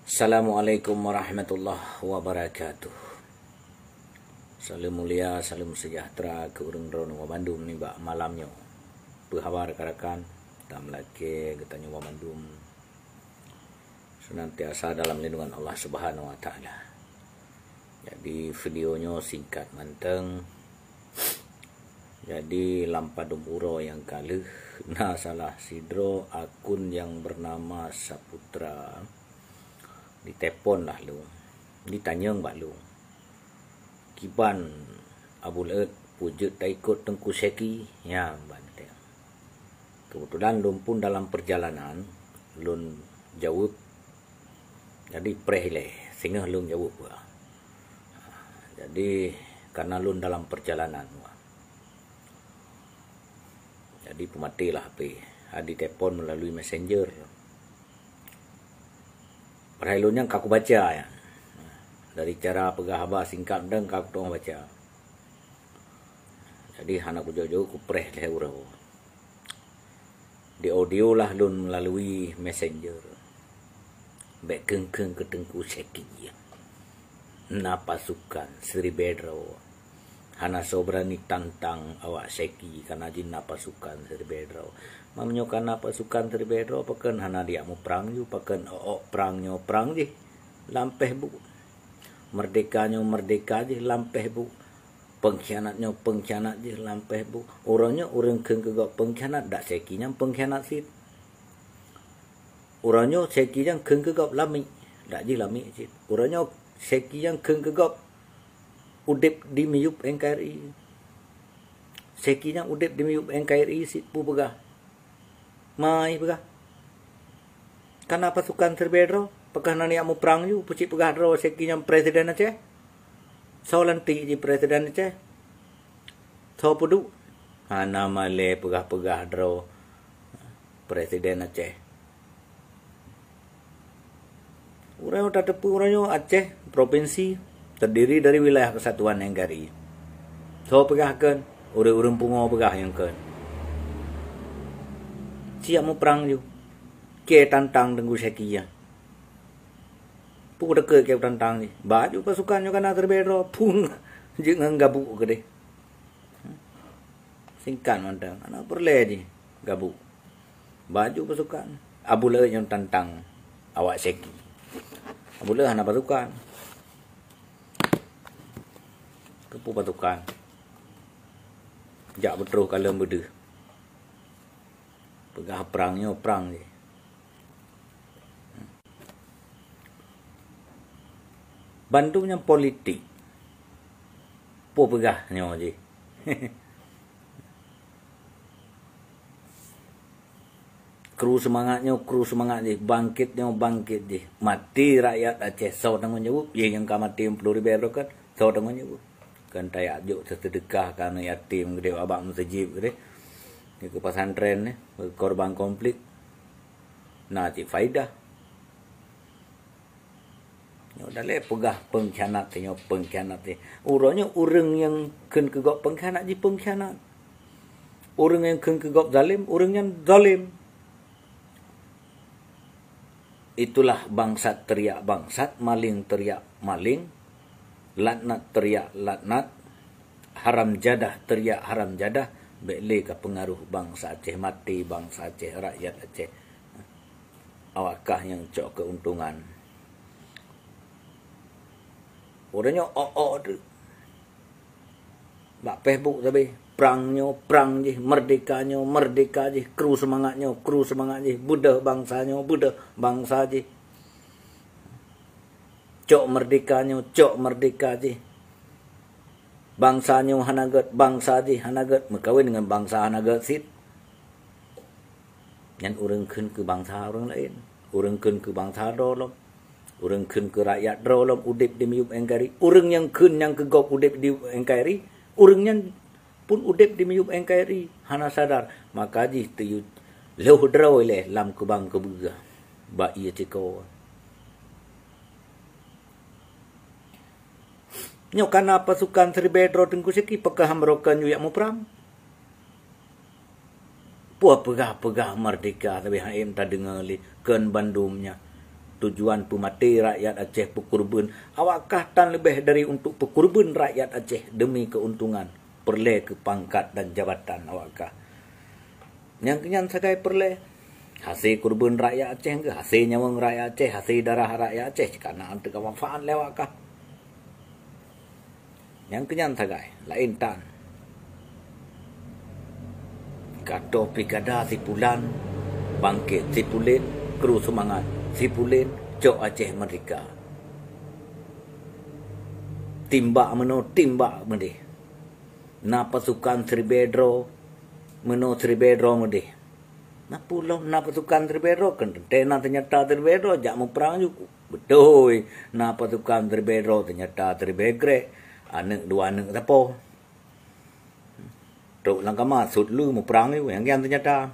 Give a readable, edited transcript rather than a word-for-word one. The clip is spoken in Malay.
Assalamualaikum warahmatullahi wabarakatuh. Salam mulia, salam sejahtera ke urang drone wa Bandung ni bak malamnya. Berhabar rekan-rekan, tam lagi katanya wa Bandung. Senantiasa dalam lindungan Allah Subhanahu wa taala. Jadi videonya singkat manteng. Jadi lampadum uro yang kaluh nah salah sidro akun yang bernama Saputra ditepon lah lu, ditanyang bak lu, kiban abul eut wujud taikut tengku seki ya bante. Kebetulan lun pun dalam perjalanan lun jawab, jadi prehle sehingga lun jawab gua. Jadi karena lun dalam perjalanan gua, jadi pematilah HP adi telepon melalui messenger. Perhailunya aku baca ya. Dari cara pegahaba singkat dan aku tong baca. Jadi anak ku jauh-jauh ku preh leh urau. Di audio lah lun melalui messenger. Bek keng-keng ke tengku seki. Na pasukan Sri Bedro. Hana sobrani tantang awak seki karena jin na pasukan Sri Bedro. Mamnyo kana pasukan Sri Bedro paken hana dia mu perang ju paken perangnya perang je lampeh bu. Merdekanya merdeka je lampeh bu. Pengkhianatnya pengkhianat je lampeh bu. Orangnya orang keng kegak pengkhianat dak sekinya pengkhianat sit. Orangnya seki yang keng kegak lami dak je lami sit. Orangnya seki yang keng kegak udip di miyup NKRI. Seki yang udip di miyup NKRI sit pu pegah. Mai pegah. Karena pasukan Sri Bedro, pegah nani amu perang ju, pucik pegah dro sekinya presiden Aceh. So lanti di presiden Aceh. So pudu. Hana male pegah-pegah dro presiden Aceh. Urang udah tepu urangnya Aceh provinsi terdiri dari wilayah kesatuan NKRI. So pegahkan, urang pungo pegah yang kan. Siap mau perang ju. Ke tantang tenggu sekian. Pu deket ke tantang ni. Baju pasukannya kan Sri Bedro pun jangan gabuk ke deh. Singkat mantang. Anak perle je gabuk. Baju pasukan. Abula yang tantang awak seki. Abula anak pasukan. Kepu pasukan. Jak betul kalau berdeh. Pegah perangnya perang je. Bandungnya politik. Po pegahnya je. Kru semangat je. Bangkit je. Mati rakyat Aceh. So tanggung jawab. Yang mati 10,000 kan. So tanggung jawab. Kan tayak juk sedekah karena yatim gede abang musajib gede. Di ke pesantren ni korban konflik. Nah cik faidah. Nyo dale pegah pengkhianat nyo pengkhianat ni. Urangnya orang yang ken kegok pengkhianat je pengkhianat. Orang yang ken kegok zalim, orang yang zalim. Itulah bangsat teriak bangsat, maling teriak maling, laknat teriak laknat, haram jadah teriak haram jadah. Bekle ke pengaruh bangsa Aceh, mati bangsa Aceh, rakyat Aceh. Awakkah yang cok keuntungan? Orangnya tu. Bak Facebook tapi perangnya perang je, merdekanya merdeka je, kru semangat je, budak bangsanya budak bangsa je. Cok merdeka je. Bangsanya hanagat bangsa je hanagat berkahwin dengan bangsa hanagat sit. Yang orang ken ke bangsa orang lain, orang ken ke bangsa dolom, orang ken ke rakyat dolom udip di miyup NKRI. Orang yang ken yang kegok udip di NKRI, orang yang pun udip di miyup NKRI hana sadar maka ji tu leuh draw le lam ke bang ke buga. Ba ia ciko. Nyo kana pasukan Sri Bedro tengku seki pekah merokan yak mu perang. Puah pegah merdeka tapi haim tak dengar li ken Bandungnya. tujuan pemati rakyat Aceh pekurban, awakkah tan lebih dari untuk pekurban rakyat Aceh demi keuntungan perle ke pangkat dan jabatan awakkah? Yang kenyan sagai perle hasil kurban rakyat Aceh ke, hasil nyawang rakyat Aceh, hasil darah rakyat Aceh karena untuk kemanfaatan lewakkah? Yang kenyan sagai lain tan. Kato pikada sipulan bangkit sipulen kru semangat sipulen cok Aceh merdeka. Timbak mendih. Na pasukan Tribedro meno Tribedro mendih. Na pulau na pasukan Tribedro kan tena ternyata Tribedro jak mau perang juga. Betul. Na pasukan Tribedro ternyata Tribegre. Anak dua anak tapo. Tok lang kama sud lu mau perang itu yang ternyata.